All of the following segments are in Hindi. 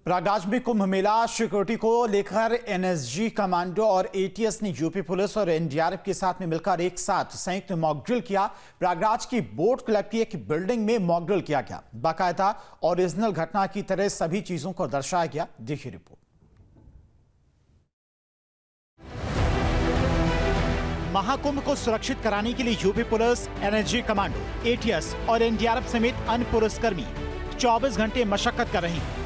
प्रयागराज में कुंभ मेला सिक्योरिटी को लेकर एनएसजी कमांडो और एटीएस ने यूपी पुलिस और एनडीआरएफ के साथ में मिलकर एक साथ संयुक्त मॉक ड्रिल किया। प्रयागराज की बोट क्लब की एक बिल्डिंग में मॉक ड्रिल किया गया। बाकायदा ओरिजिनल घटना की तरह सभी चीजों को दर्शाया गया। देखिए रिपोर्ट। महाकुंभ को सुरक्षित कराने के लिए UP police, NSG commando, ATS और एनडीआरएफ समेत अन्य पुलिसकर्मी 24 घंटे मशक्कत कर रहे हैं।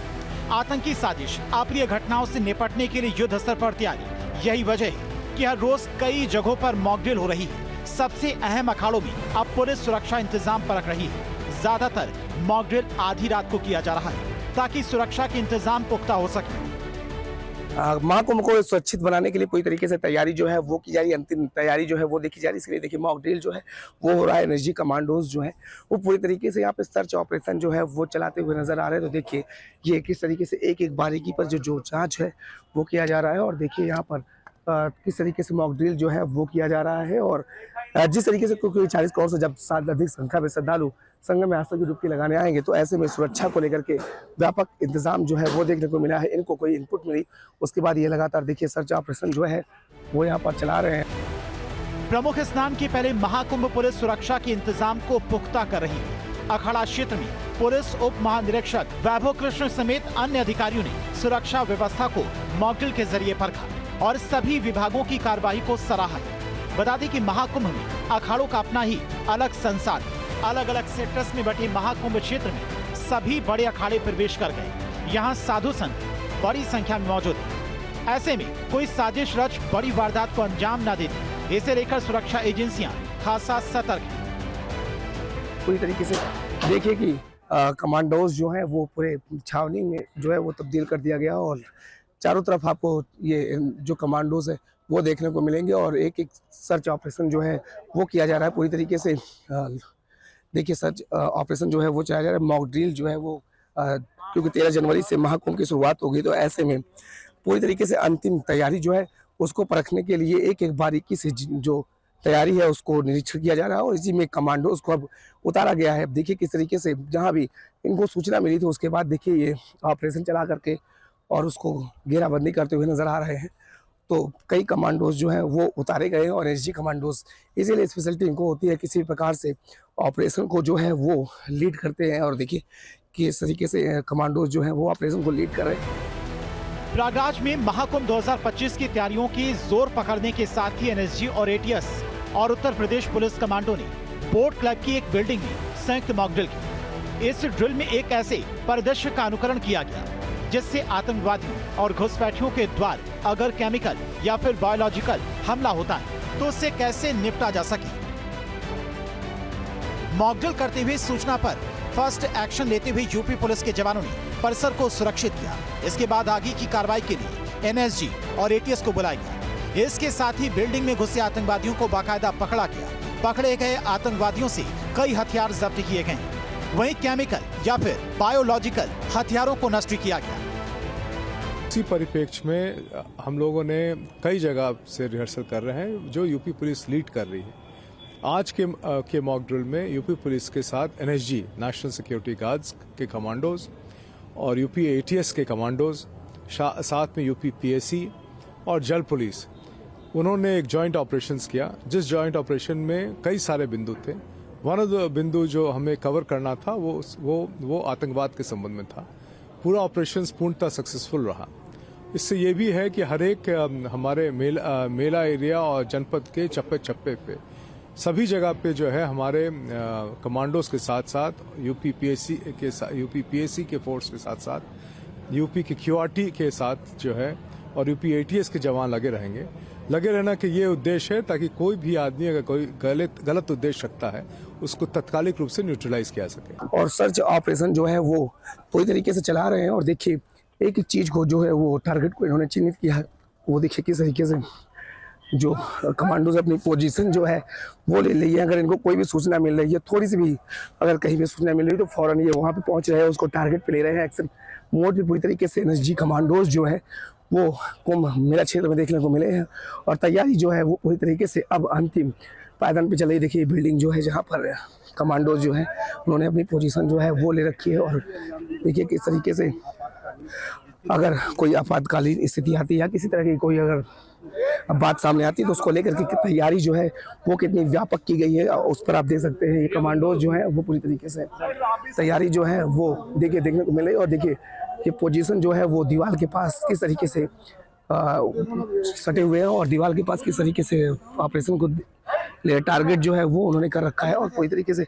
आतंकी साजिश, अप्रिय घटनाओं से निपटने के लिए युद्ध स्तर पर तैयारी। यही वजह है कि हर रोज कई जगहों पर मॉक ड्रिल हो रही है। सबसे अहम अखाड़ों में अब पुलिस सुरक्षा इंतजाम पर रख रही है। ज्यादातर मॉक ड्रिल आधी रात को किया जा रहा है ताकि सुरक्षा के इंतजाम पुख्ता हो सके। महाकुंभ को सुरक्षित बनाने के लिए पूरी तरीके से तैयारी जो है वो की जा रही है। अंतिम तैयारी जो है वो देखी जा रही है। इसके लिए देखिए मॉक ड्रिल जो है वो हो रहा है। एनएसजी कमांडोज जो है वो पूरी तरीके से यहाँ पे सर्च ऑपरेशन जो है वो चलाते हुए नजर आ रहे हैं। तो देखिए ये किस तरीके से एक एक बारीकी पर जो जांच है वो किया जा रहा है। और देखिए यहाँ पर किस तरीके से मॉक ड्रिल जो है वो किया जा रहा है। और जिस तरीके से क्योंकि 40 करोड़ से जब अधिक संख्या में श्रद्धालु संगम में आस्था की डुबकी लगाने आएंगे तो ऐसे में सुरक्षा को लेकर के व्यापक इंतजाम जो है वो देखने को मिला है। इनको कोई इनपुट मिली उसके बाद ये लगातार देखिए सर्च ऑपरेशन जो है वो यहाँ पर चला रहे हैं। प्रमुख स्नान के पहले महाकुंभ पुलिस सुरक्षा के इंतजाम को पुख्ता कर रही है। अखाड़ा क्षेत्र में पुलिस उप महानिरीक्षक वैभव कृष्ण समेत अन्य अधिकारियों ने सुरक्षा व्यवस्था को मॉक ड्रिल के जरिए परखा और सभी विभागों की कार्रवाई को सराहा। बता दें कि महाकुंभ में अखाड़ों का अपना ही अलग संसार। अलग अलग सेक्टर्स में बटे महाकुंभ क्षेत्र में सभी बड़े अखाड़े प्रवेश कर गए। यहाँ साधु संत बड़ी संख्या में मौजूद है। ऐसे में कोई साजिश रच बड़ी वारदात को अंजाम न दे दे, इसे लेकर सुरक्षा एजेंसियां खासा सतर्क हैं। पूरी तरीके से देखिए कि कमांडोज जो है वो पूरे छावनी में जो है वो तब्दील कर दिया गया और चारों तरफ आपको ये जो कमांडोज है वो देखने को मिलेंगे। और एक एक सर्च ऑपरेशन जो है वो किया जा रहा है। पूरी तरीके से देखिए सर्च ऑपरेशन जो है वो चलाया जा रहा है। मॉक ड्रिल जो है वो क्योंकि 13 जनवरी से महाकुंभ की शुरुआत होगी तो ऐसे में पूरी तरीके से अंतिम तैयारी जो है उसको परखने के लिए एक एक बारीकी से जो तैयारी है उसको निरीक्षण किया जा रहा है। और इसी में कमांडोज को अब उतारा गया है। देखिए किस तरीके से जहाँ भी इनको सूचना मिली थी उसके बाद देखिए ये ऑपरेशन चला करके और उसको घेराबंदी करते हुए नजर आ रहे हैं। तो कई कमांडोज जो हैं वो उतारे गए हैं और एनएसजी कमांडोज इसीलिए स्पेशलिटी इनको होती है किसी प्रकार से ऑपरेशन को जो है वो लीड करते हैं। और देखिए कि इस तरीके से कमांडोज जो हैं वो ऑपरेशन को लीड कर रहे हैं। प्रयागराज में महाकुंभ 2025 की तैयारियों की जोर पकड़ने के साथ ही एनएसजी और एटीएस और उत्तर प्रदेश पुलिस कमांडो ने बोट क्लब की एक बिल्डिंग में संयुक्त मॉक ड्रिल की। इस ड्रिल में एक ऐसे परिदृश्य का अनुकरण किया गया जिससे आतंकवादियों और घुसपैठियों के द्वार अगर केमिकल या फिर बायोलॉजिकल हमला होता है तो उससे कैसे निपटा जा सके। मॉक ड्रिल करते हुए सूचना पर फर्स्ट एक्शन लेते हुए यूपी पुलिस के जवानों ने परिसर को सुरक्षित किया। इसके बाद आगे की कार्रवाई के लिए एनएसजी और एटीएस को बुलाया गया। इसके साथ ही बिल्डिंग में घुसे आतंकवादियों को बाकायदा पकड़ा गया। पकड़े गए आतंकवादियों से कई हथियार जब्त किए गए, वहीं केमिकल या फिर बायोलॉजिकल हथियारों को नष्ट किया गया। इसी परिप्रेक्ष्य में हम लोगों ने कई जगह से रिहर्सल कर रहे हैं जो यूपी पुलिस लीड कर रही है। आज के मॉक ड्रिल में यूपी पुलिस के साथ एनएसजी नेशनल सिक्योरिटी गार्ड्स के कमांडोज और यूपी एटीएस के कमांडोज साथ में यूपी पीएसी और जल पुलिस उन्होंने एक जॉइंट ऑपरेशंस किया। जिस जॉइंट ऑपरेशन में कई सारे बिंदु थे। वन ऑफ द बिंदु जो हमें कवर करना था वो आतंकवाद के संबंध में था। पूरा ऑपरेशन पूर्णतः सक्सेसफुल रहा। इससे ये भी है कि हर एक हमारे मेला एरिया और जनपद के चप्पे चप्पे पे सभी जगह पे जो है हमारे कमांडोज के साथ साथ यूपी पीएसी के फोर्स के साथ साथ यूपी के क्यूआरटी के साथ जो है और यूपी एटीएस के जवान लगे रहेंगे। लगे रहना कि ये उद्देश्य है ताकि कोई भी आदमी अगर कोई गलत उद्देश्य रखता है उसको तत्कालिक रूप से न्यूट्रलाइज किया सके। और सर्च ऑपरेशन जो है वो पूरी तरीके से चला रहे हैं। और देखिए एक एक चीज को जो है वो टारगेट को इन्होंने चिन्हित किया है। वो देखिए किस तरीके से जो कमांडोज अपनी पोजीशन जो है वो ले ली है। अगर इनको कोई भी सूचना मिल रही है, थोड़ी सी भी अगर कहीं भी सूचना मिल रही है तो फौरन ये वहाँ पे पहुंच रहे हैं, उसको टारगेट पे ले रहे हैं। एक्शन मोड भी पूरी तरीके से एनएसजी कमांडोज जो है वो कुंभ मेला क्षेत्र में देखने को मिले हैं। और तैयारी जो है वो पूरी तरीके से अब अंतिम पायदान पे चल रही। देखिए बिल्डिंग जो है जहाँ पर कमांडोज जो है उन्होंने अपनी पोजीशन जो है वो ले रखी है। और देखिए किस तरीके से अगर कोई आपातकालीन स्थिति आती है या किसी तरह की कोई अगर बात सामने आती है तो उसको लेकर के तैयारी जो है वो कितनी व्यापक की गई है उस पर आप देख सकते हैं। ये कमांडोज जो है वो पूरी तरीके से तैयारी जो है वो देखने को मिले। और देखिए ये पोजीशन जो है वो दीवार के पास किस तरीके से सटे हुए हैं और दीवार के पास किस तरीके से ऑपरेशन को टारगेट जो है वो उन्होंने कर रखा है और पूरी तरीके से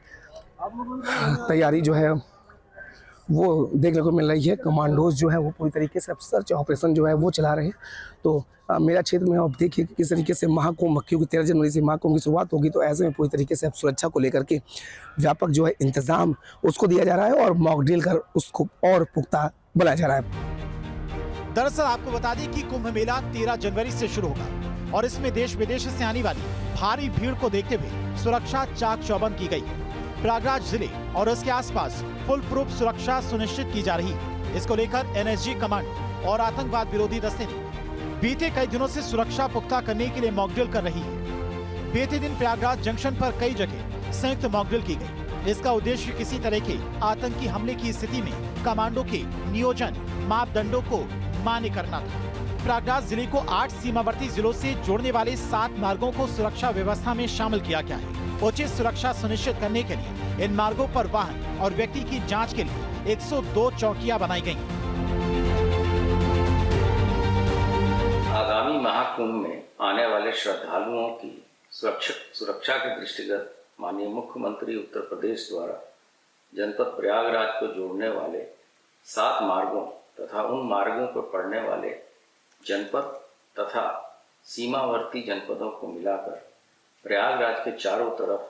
तैयारी जो है वो देखने को मिल रही है। कमांडोज जो है वो पूरी तरीके से अब सर्च ऑपरेशन जो है वो चला रहे हैं। तो मेरा क्षेत्र में अब देखिए किस तरीके से महाकुंभ, क्योंकि 13 जनवरी से महाकुंभ की शुरुआत होगी, तो ऐसे में पूरी तरीके से अब सुरक्षा को लेकर के व्यापक जो है इंतजाम उसको दिया जा रहा है और मॉक ड्रिल कर उसको और पुख्ता बनाया जा रहा है। दरअसल आपको बता दें कि कुंभ मेला 13 जनवरी से शुरू होगा और इसमें देश विदेश से आने वाली भारी भीड़ को देखते हुए सुरक्षा चाक चौबंद की गई है। प्रयागराज जिले और उसके आसपास फुल प्रूफ सुरक्षा सुनिश्चित की जा रही है। इसको लेकर एनएसजी कमांडो और आतंकवाद विरोधी दस्ते ने बीते कई दिनों से सुरक्षा पुख्ता करने के लिए मॉक ड्रिल कर रही है। बीते दिन प्रयागराज जंक्शन पर कई जगह संयुक्त मॉक ड्रिल की गई। इसका उद्देश्य किसी तरह के आतंकी हमले की स्थिति में कमांडो के नियोजन मापदंडों को मान्य करना था। प्रयागराज जिले को 8 सीमावर्ती जिलों से जोड़ने वाले 7 मार्गों को सुरक्षा व्यवस्था में शामिल किया गया है। उचित सुरक्षा सुनिश्चित करने के लिए इन मार्गों पर वाहन और व्यक्ति की जांच के लिए 102 चौकियां बनाई गई। आगामी महाकुंभ में आने वाले श्रद्धालुओं की सुरक्षा के दृष्टिगत माननीय मुख्यमंत्री उत्तर प्रदेश द्वारा जनपद प्रयागराज को जोड़ने वाले 7 मार्गों तथा उन मार्गों पर पड़ने वाले जनपद तथा सीमावर्ती जनपदों को मिलाकर प्रयागराज के चारों तरफ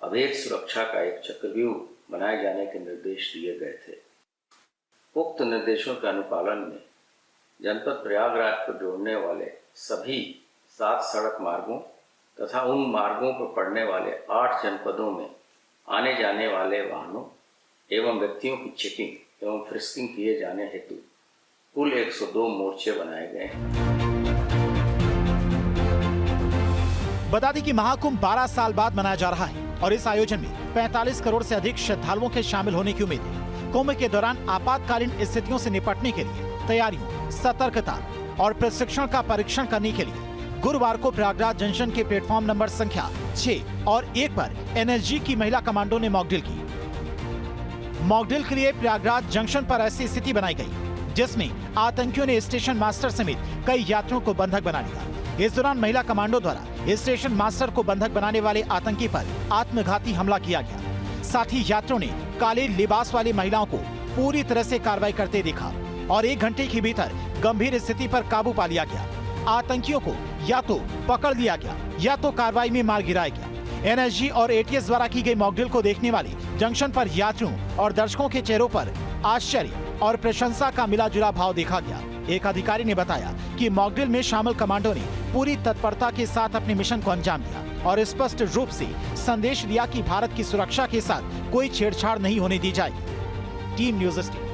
अभेद सुरक्षा का एक चक्रव्यूह बनाए जाने के निर्देश दिए गए थे। उक्त निर्देशों के अनुपालन में जनपद प्रयागराज को जोड़ने वाले सभी 7 सड़क मार्गों तथा उन मार्गों पर पड़ने वाले 8 जनपदों में आने जाने वाले वाहनों एवं व्यक्तियों की चेकिंग एवं फ्रिस्किंग किए जाने हेतु कुल 102 मोर्चे बनाए गए हैं। बता दें कि महाकुंभ 12 साल बाद मनाया जा रहा है और इस आयोजन में 45 करोड़ से अधिक श्रद्धालुओं के शामिल होने की उम्मीद है। कुंभ के दौरान आपातकालीन स्थितियों से निपटने के लिए तैयारियों, सतर्कता और प्रशिक्षण का परीक्षण करने के लिए गुरुवार को प्रयागराज जंक्शन के प्लेटफॉर्म नंबर संख्या 6 और 1 पर एनएसजी की महिला कमांडो ने मॉक ड्रिल की। मॉक ड्रिल के लिए प्रयागराज जंक्शन पर ऐसी स्थिति बनाई गई जिसमें आतंकियों ने स्टेशन मास्टर समेत कई यात्रियों को बंधक बना लिया। इस दौरान महिला कमांडो द्वारा स्टेशन मास्टर को बंधक बनाने वाले आतंकी पर आत्मघाती हमला किया गया। साथ ही यात्रियों ने काले लिबास वाली महिलाओं को पूरी तरह से कार्रवाई करते देखा और 1 घंटे के भीतर गंभीर स्थिति पर काबू पा लिया गया। आतंकियों को या तो पकड़ लिया गया या तो कार्रवाई में मार गिराया गया। एनएसजी और एटीएस द्वारा की गई मॉक ड्रिल को देखने वाले जंक्शन पर यात्रियों और दर्शकों के चेहरों पर आश्चर्य और प्रशंसा का मिला जुला भाव देखा गया। एक अधिकारी ने बताया कि मॉक ड्रिल में शामिल कमांडो ने पूरी तत्परता के साथ अपने मिशन को अंजाम दिया और स्पष्ट रूप से संदेश दिया कि भारत की सुरक्षा के साथ कोई छेड़छाड़ नहीं होने दी जाएगी। Team news steam.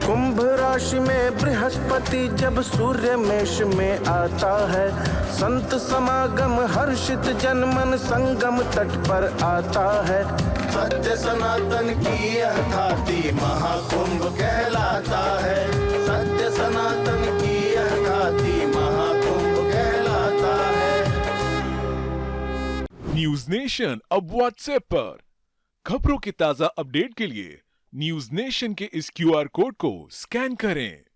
कुंभ राशि में बृहस्पति जब सूर्य मेष में आता है, संत समागम हर्षित जन मन संगम तट पर आता है। सत्य सनातन की यह घाटी महाकुंभ कहलाता है। सत्य सनातन की यह घाटी महाकुंभ कहलाता है। न्यूज नेशन अब व्हाट्सएप पर खबरों की ताजा अपडेट के लिए न्यूज नेशन के इस QR कोड को स्कैन करें।